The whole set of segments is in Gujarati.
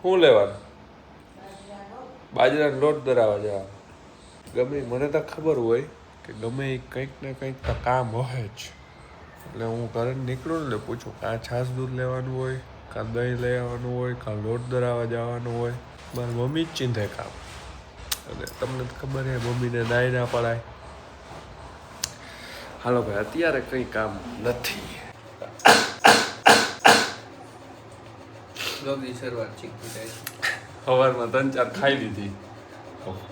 શું લેવાનું? બાજરાનો લોટ ધરાવવા જવા. ગમે મને તો ખબર હોય કે ગમે એ કંઈક ને કંઈક તો કામ હોય જ. એટલે હું ઘરે નીકળું ને પૂછું કાં છાશ દૂધ લેવાનું હોય, કાં દહીં લેવાનું હોય, કાં લોટ ધરાવવા જવાનું હોય. મારી મમ્મી જ ચીંધે કામ. અને તમને તો ખબર છે મમ્મીને નાઈ ના પડાય. હાલો ભાઈ, અત્યારે કંઈ કામ નથી. સવારમાં 3-4 ખાઈ લીધી.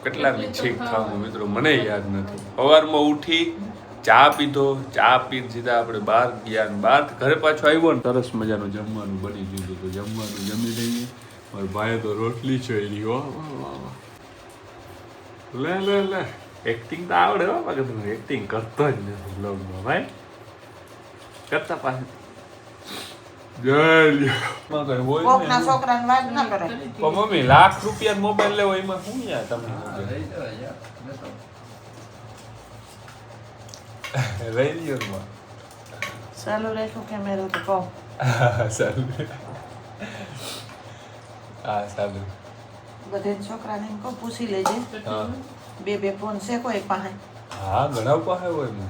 કેટલાની છીક ખાવું મિત્રો મને યાદ નથી. સવારમાં ઉઠી ચા પીધો, ચા પીને સીધા આપણે બહાર ગયા. બહાર ઘરે પાછો આવ્યો ને સરસ મજાનું જમવાનું બની ગયું હતું. જમવાનું જમી લઈએ. મારા ભાઈએ તો રોટલી ચોરી. હો લે લે લે, એક્ટિંગ તો આવડે હો. બાકી તમે એક્ટિંગ કરતો જ નથી બ્લોગમાં ભાઈ. કરતા પાસે મમ્મી ₹1,00,000 મોબાઈલ લેવો એમાં શું યાર તમને રેડિયોમાં ચાલુ રાખો કેમેરો તો કહો. સારું. હા સારું. બધે છોકરાને કહો પૂછી લેજે. બે ફોન છે કોઈ પાસે? હા ઘણા પાસે હોય ને.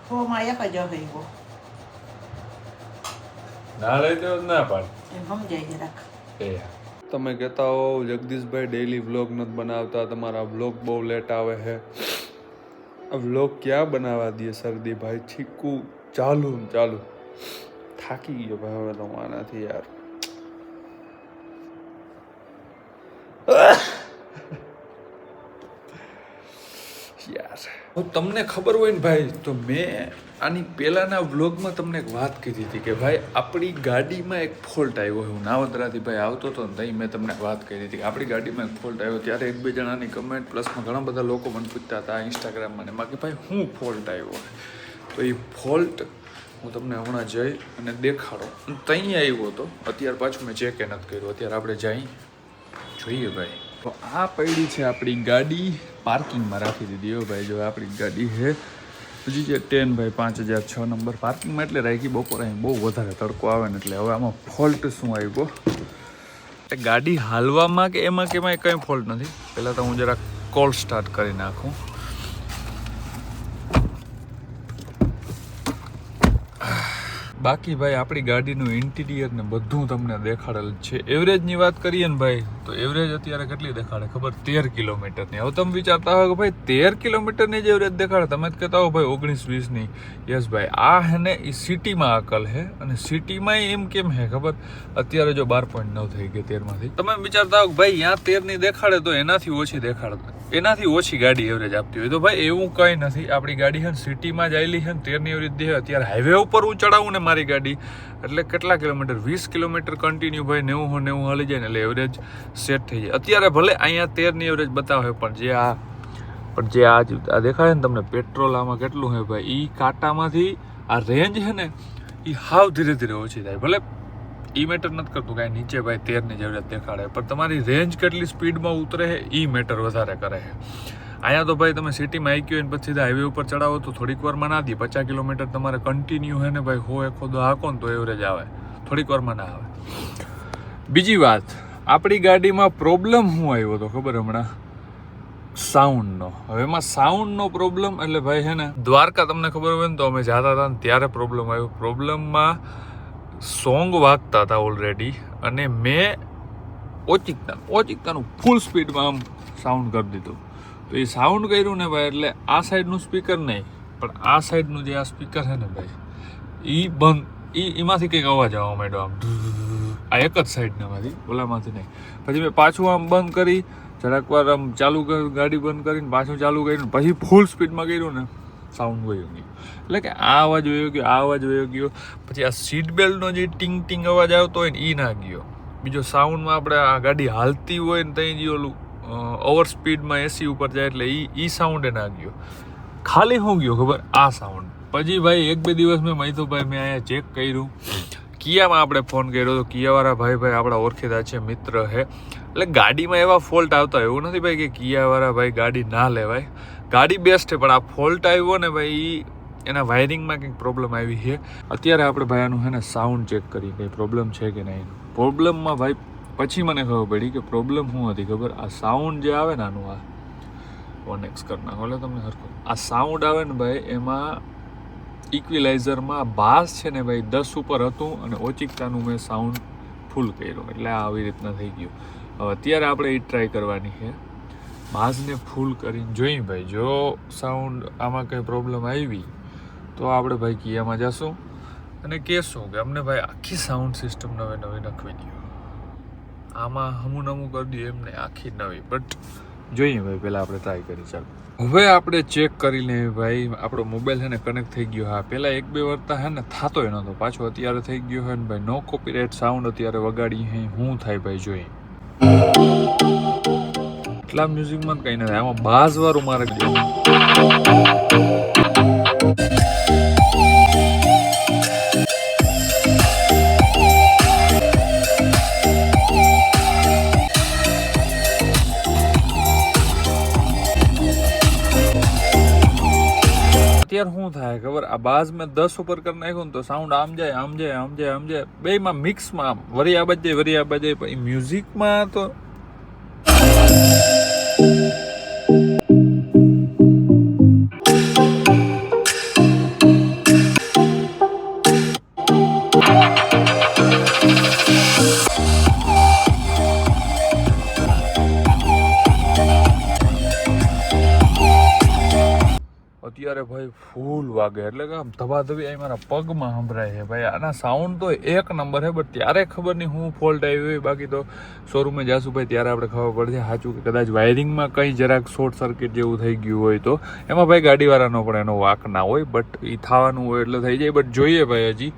ફોનમાં એક જ હોય. ના લઈ દો ના પાડ એમ સમજાય રાખ. તમે કહેતા હો જગદીશભાઈ ડેઈલી વ્લોગ નથી બનાવતા, તમારા વ્લોગ બહુ લેટ આવે છે. વ્લોગ ક્યાં બનાવવા દઈએ શરદીભાઈ? છીકું ચાલુ ચાલુ થાકી ગયો ભાઈ હવે તો આનાથી યાર. યાર તમને ખબર હોય ને ભાઈ, તો મેં આની પહેલાંના વ્લોગમાં તમને એક વાત કીધી હતી કે ભાઈ આપણી ગાડીમાં એક ફોલ્ટ આવ્યો. હું નાવદરાથી ભાઈ આવતો હતો ને ત્યાં મેં તમને વાત કરી હતી કે આપણી ગાડીમાં એક ફોલ્ટ આવ્યો. ત્યારે 1-2 જણાની કમેન્ટ પ્લસમાં ઘણા બધા લોકો મને પૂછતા હતા ઇન્સ્ટાગ્રામમાં ને એમાં કે ભાઈ શું ફોલ્ટ આવ્યો. તો એ ફોલ્ટ હું તમને હમણાં જઈ અને દેખાડો. ત્યાં આવ્યો હતો. અત્યારે પાછું મેં ચેક નથી કર્યું. અત્યારે આપણે જઈ જોઈએ ભાઈ. તો આ પડી છે આપણી ગાડી, પાર્કિંગમાં રાખી દીધી. હો ભાઈ જો આપણી ગાડી છે હજી જે 10 બાય 5006 નંબર પાર્કિંગમાં એટલે રાખી. બપોરે અહીં બહુ વધારે તડકો આવે ને એટલે હવે આમાં ફોલ્ટ શું આવ્યો? ગાડી હાલવામાં કે એમાં કંઈ ફોલ્ટ નથી. પહેલાં તો હું જરા કોલ સ્ટાર્ટ કરી નાખું. બાકી ભાઈ આપણી ગાડીનું ઇન્ટિરિયર ને બધું તમને દેખાડેલ છે. એવરેજની વાત કરીએ ને ભાઈ તો એવરેજ અત્યારે કેટલી દેખાડે ખબર? 13 કિલોમીટરની. હવે તમે વિચારતા હોય કે ભાઈ 13 કિલોમીટરની જ એવરેજ દેખાડે. તમે જ કહેતા હો ભાઈ 19-20ની. યસ ભાઈ આ હે ને એ સિટીમાં અકલ હે. અને સિટીમાં એમ કેમ હે ખબર? અત્યારે જો 12.9 થઈ ગઈ 13માંથી. તમે વિચારતા હો કે ભાઈ ત્યાં 13ની દેખાડે તો એનાથી ઓછી દેખાડે, એનાથી ઓછી ગાડી એવરેજ આપતી હોય. તો ભાઈ એવું કંઈ નથી. આપણી ગાડી છે ને સિટીમાં જ આવેલી છે ને 13ની એવરેજ દે. અત્યારે હાઈવે ઉપર હું ચડાવું ને મારી ગાડી એટલે કેટલા કિલોમીટર? 20 કિલોમીટર કન્ટિન્યુ ભાઈ 90 હાલી જાય ને એટલે એવરેજ સેટ થઈ જાય. અત્યારે ભલે અહીંયા 13ની એવરેજ બતાવે પણ જે આ દેખાય ને તમને પેટ્રોલ આમાં કેટલું છે ભાઈ, એ કાંટામાંથી આ રેન્જ છે ને એ હાવ ધીરે ધીરે ઓછી થાય. ભલે એ મેટર નથી કરતું કાંઈ નીચે ભાઈ 13ની જ એવરેજ દેખાડે, પણ તમારી રેન્જ કેટલી સ્પીડમાં ઉતરે છે એ મેટર વધારે કરે છે. અહીંયા તો ભાઈ તમે સિટીમાં આવી ગયો ને પછી સીધા હાઈવે ઉપર ચડાવો તો થોડીક વારમાં ના દે. 50 કિલોમીટર તમારે કન્ટિન્યુ છે ને ભાઈ 100 ખોદો હાકો ને તો એવરેજ આવે, થોડીક વારમાં ના આવે. બીજી વાત, આપણી ગાડીમાં પ્રોબ્લેમ શું આવ્યો હતો ખબર? હમણાં સાઉન્ડનો. હવે એમાં સાઉન્ડનો પ્રોબ્લેમ એટલે ભાઈ છે ને દ્વારકા તમને ખબર હોય ને તો અમે જતા હતા ને ત્યારે પ્રોબ્લેમ આવ્યો. પ્રોબ્લેમમાં સોંગ વાગતા હતા ઓલરેડી અને મેં ઓચિકતાનું ફૂલ સ્પીડમાં આમ સાઉન્ડ કરી દીધું. તો એ સાઉન્ડ કર્યું ને ભાઈ એટલે આ સાઈડનું સ્પીકર નહીં પણ આ સાઈડનું જે આ સ્પીકર છે ને ભાઈ એ બંધ, એમાંથી કંઈક અવાજ આવવા માંડ્યો આમ. આ એક જ સાઈડનામાંથી, ઓલામાંથી નહીં. પછી મેં પાછું આમ બંધ કરી, જરાક વાર આમ ચાલુ ગાડી બંધ કરીને પાછું ચાલુ કર્યું, પછી ફૂલ સ્પીડમાં કર્યું ને સાઉન્ડ વયો ગયો. એટલે કે આ અવાજ વયો ગયો, આ અવાજ વયો ગયો. પછી આ સીટ બેલ્ટનો જે ટીંગ ટીંગ અવાજ આવતો હોય ને એ ના ગયો. બીજો સાઉન્ડમાં આપણે આ ગાડી હાલતી હોય ને ત્યાં જે ઓલું ઓવર સ્પીડમાં એસી ઉપર જાય એટલે એ સાઉન્ડ એ ના ગયો. ખાલી શું ગયો ખબર? આ સાઉન્ડ. પછી ભાઈ 1-2 દિવસ મેં મૈથુભાઈ મેં અહીંયા ચેક કર્યું. કિયામાં આપણે ફોન કર્યો તો કિયાવાળા ભાઈ આપણા ઓળખીતા છે, મિત્ર છે. એટલે ગાડીમાં એવા ફોલ્ટ આવતા હોય એવું નથી ભાઈ કે કિયાવાળા ભાઈ ગાડી ના લેવાય. ગાડી બેસ્ટ છે પણ આ ફોલ્ટ આવ્યો ને ભાઈ એના વાયરિંગમાં કંઈક પ્રોબ્લેમ આવી છે. અત્યારે આપણે ભાઈ આનું છે ને સાઉન્ડ ચેક કરી કંઈ પ્રોબ્લેમ છે કે નહીં. પ્રોબ્લેમમાં ભાઈ પછી મને ખબર પડી કે પ્રોબ્લેમ શું હતી ખબર, આ સાઉન્ડ જે આવે ને આનું, આ 1x કરી નાખો એટલે તમને હરખું આ સાઉન્ડ આવે ને ભાઈ, એમાં ઇક્વિલાઇઝરમાં બાસ છે ને ભાઈ 10 ઉપર હતું અને ઓચિકતાનું મેં સાઉન્ડ ફૂલ કર્યું, એટલે આવી રીતના થઈ ગયું. હવે અત્યારે આપણે એ ટ્રાય કરવાની છે, બાસને ફૂલ કરીને જોઈએ ભાઈ. જો સાઉન્ડ આમાં કંઈ પ્રોબ્લેમ આવી તો આપણે ભાઈ કિયામાં જશું અને કહેશું કે અમને ભાઈ આખી સાઉન્ડ સિસ્ટમ નવી નાખવી દો. આમાં હમું નમું કરી દઈએ એમને આખી નવી, બટ જોઈએ ભાઈ પહેલાં આપણે ટ્રાય કરી. ચાલો હવે આપણે ચેક કરી લઈએ ભાઈ. આપણો મોબાઈલ છે ને કનેક્ટ થઈ ગયો. હા, પહેલાં 1-2 વર્ષ છે ને થતો નહોતો, પાછો અત્યારે થઈ ગયો છે ને ભાઈ. નો કોપીરાઇટ સાઉન્ડ અત્યારે વગાડી હે, શું થાય ભાઈ જોઈએ. એટલા મ્યુઝિકમાં કંઈ નથી, આમાં બાઝ વાળું મારે અત્યારે શું થાય ખબર, આ બાઝ મેં 10 ઉપર કરી નાખ્યું ને તો સાઉન્ડ આમ જાય બેમાં મિક્સમાં આમ વરી આ બાજુ જાય. મ્યુઝિકમાં તો અત્યારે ભાઈ ફૂલ વાગે, એટલે કે આમ ધબાધબી અહીં મારા પગમાં સંભળાય છે ભાઈ. આના સાઉન્ડ તો એક નંબર છે, બટ ત્યારે ખબર નહીં હું ફોલ્ટ આવી હોય. બાકી તો શોરૂમે જાશું ભાઈ ત્યારે આપણે ખબર પડશે સાચું કે કદાચ વાયરિંગમાં કંઈ જરાક શોર્ટ સર્કિટ જેવું થઈ ગયું હોય તો એમાં ભાઈ ગાડીવાળાનો પણ એનો વાંક ના હોય, બટ એ થવાનું હોય એટલે થઈ જાય. બટ જોઈએ ભાઈ હજી.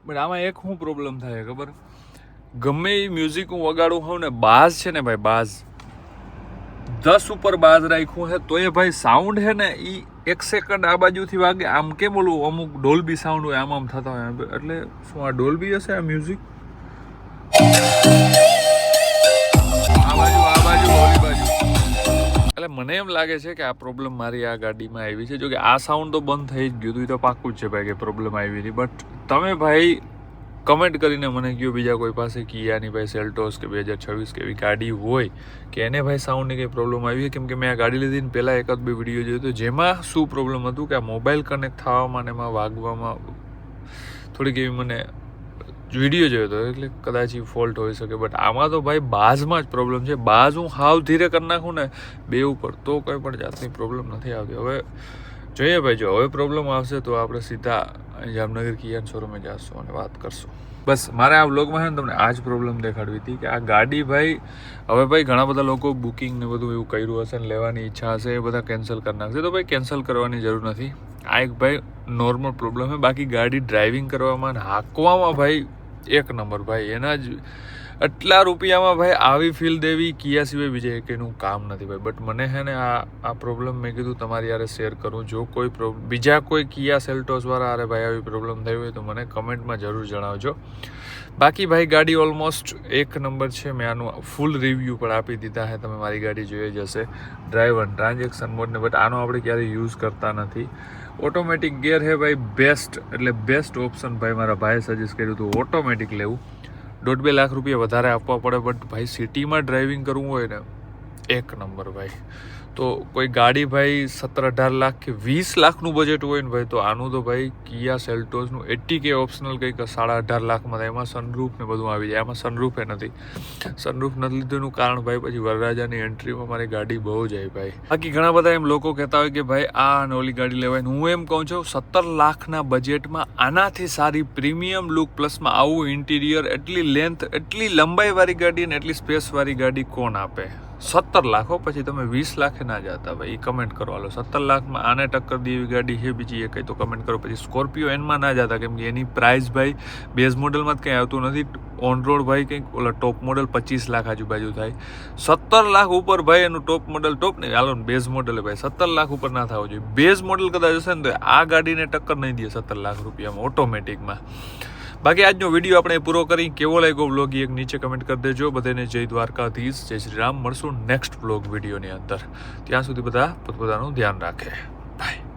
બટ આમાં એક શું પ્રોબ્લેમ થાય ખબર, ગમે એ મ્યુઝિક હું વગાડું હોઉં ને, બાઝ છે ને ભાઈ, બાઝ 10 ઉપર બાઝ રાખ્યું છે તો એ ભાઈ સાઉન્ડ છે ને એ 1 સેકન્ડ આ બાજુથી વાગે. આમ કેમ બોલું, અમુક ડોલ્બી સાઉન્ડ હોય આમ થતા હોય, એટલે શું આ ડોલ્બી હશે આ મ્યુઝિક? આ બાજુ ઓલી બાજુ. એટલે મને એમ લાગે છે કે આ પ્રોબ્લેમ મારી આ ગાડીમાં આવી છે. જો કે આ સાઉન્ડ તો બંધ થઈ જ ગયું હતું, એ તો પાક્કું જ છે ભાઈ કે પ્રોબ્લેમ આવી હતી. બટ તમે ભાઈ કમેન્ટ કરીને મને કહો બીજા કોઈ પાસે કિયાની ભાઈ સેલ્ટોસ કે 2026 કે એવી ગાડી હોય કે એને ભાઈ સાઉન્ડની કંઈ પ્રોબ્લેમ આવી છે. કેમ કે મેં આ ગાડી લીધી ને પહેલાં 1-2 વિડીયો જોયો હતો જેમાં શું પ્રોબ્લેમ હતું કે આ મોબાઈલ કનેક્ટ થવામાં ને એમાં વાગવામાં થોડીક એવી મને વિડીયો જોયો હતો, એટલે કદાચ એ ફોલ્ટ હોઈ શકે. બટ આમાં તો ભાઈ બાઝમાં જ પ્રોબ્લેમ છે. બાઝ હું હાવ ધીરે કરી નાખું ને 2 ઉપર તો કંઈ પણ જાતની પ્રોબ્લેમ નથી આવતી. હવે જોઈએ ભાઈ, જો હવે પ્રોબ્લેમ આવશે તો આપણે સીધા જામનગર કિયા શોરૂમે જઈશું અને વાત કરશું. બસ મારે આ વ્લોગમાં છે ને તમને આ જ પ્રોબ્લેમ દેખાડવી હતી કે આ ગાડી ભાઈ હવે ભાઈ ઘણા બધા લોકો બુકિંગ ને બધું એવું કર્યું હશે ને લેવાની ઈચ્છા હશે, એ બધા કેન્સલ કરી નાખશે. તો ભાઈ કેન્સલ કરવાની જરૂર નથી. આ એક ભાઈ નોર્મલ પ્રોબ્લેમ છે. બાકી ગાડી ડ્રાઇવિંગ કરવામાં ને હાંકવામાં ભાઈ એક નંબર ભાઈ. એના જ આટલા રૂપિયામાં ભાઈ આવી ફીલ દેવી કિયા સિવાય બીજે એકેયનું કામ નથી ભાઈ. બટ મને છે ને આ પ્રોબ્લેમ મેં કીધું તમારી યારે શેર કરું. જો કોઈ બીજા કોઈ કિયા સેલ્ટોસવાળા અરે ભાઈ આવી પ્રોબ્લેમ થઈ હોય તો મને કમેન્ટમાં જરૂર જણાવજો. બાકી ભાઈ ગાડી ઓલમોસ્ટ એક નંબર છે. મેં આનું ફૂલ રિવ્યૂ પણ આપી દીધા છે, તમે મારી ગાડી જોઈ જશે ડ્રાઈવ અને ટ્રાન્ઝેક્શન મોડને. બટ આનો આપણે ક્યારેય યુઝ કરતા નથી. ઓટોમેટિક ગેર હે ભાઈ બેસ્ટ, એટલે બેસ્ટ ઓપ્શન ભાઈ મારા ભાઈએ સજેસ્ટ કર્યું હતું ઓટોમેટિક લેવું. 1.5-2 લાખ રૂપિયા વધારે આપવા પડે, બટ ભાઈ સિટીમાં ડ્રાઇવિંગ કરવું હોય ને એક નંબર ભાઈ. તો કોઈ ગાડી ભાઈ 17-18 લાખ કે 20 લાખનું બજેટ હોય ને ભાઈ તો આનું તો ભાઈ કિયા સેલ્ટોસનું 80K ઓપ્શનલ કંઈક 18.5 લાખમાં થાય. એમાં સનરૂફ ને બધું આવી જાય. આમાં સનરૂફ નથી. સનરૂફ નથી લીધુંનું કારણ ભાઈ પછી વરરાજાની એન્ટ્રીમાં મારી ગાડી બહુ જાય ભાઈ. બાકી ઘણા બધા એમ લોકો કહેતા હોય કે ભાઈ આ અને ઓલી ગાડી લેવાય. હું એમ કહું છું 17 લાખના બજેટમાં આનાથી સારી પ્રીમિયમ લુક પ્લસમાં આવું ઇન્ટિરિયર, એટલી લેન્થ, એટલી લંબાઈવાળી ગાડી અને એટલી સ્પેસવાળી ગાડી કોણ આપે? 17 લાખ. પછી તમે 20 લાખે ના જતા ભાઈ, એ કમેન્ટ કરો. હાલો 17 લાખમાં આને ટક્કર દે એવી ગાડી છે બીજી એ કંઈ તો કમેન્ટ કરો. પછી સ્કોર્પિયો એનમાં ના જતા, કેમ કે એની પ્રાઇસ ભાઈ બેઝ મોડલમાં જ કંઈ આવતું નથી. ઓન રોડ ભાઈ કંઈક ઓલા ટોપ મોડલ 25 લાખ આજુબાજુ થાય. 17 લાખ ઉપર ભાઈ એનું ટોપ મોડલ, ટોપ નહીં હાલો બેઝ મોડલ ભાઈ 17 લાખ ઉપર ના થવું જોઈએ. બેઝ મોડલ કદાચ હશે ને તો આ ગાડીને ટક્કર નહીં દે 17 લાખ રૂપિયામાં ઓટોમેટિકમાં. બાકી આજનો વિડીયો આપણે પૂરો કરી. કેવો લાગ્યો વ્લોગ એક નીચે કમેન્ટ કરી દેજો. બધાને જય દ્વારકાધીશ, જય શ્રી રામ. મળશું નેક્સ્ટ વ્લોગ વિડીયોની અંદર. ત્યાં સુધી બધા પોતપોતાનું ધ્યાન રાખે. બાય.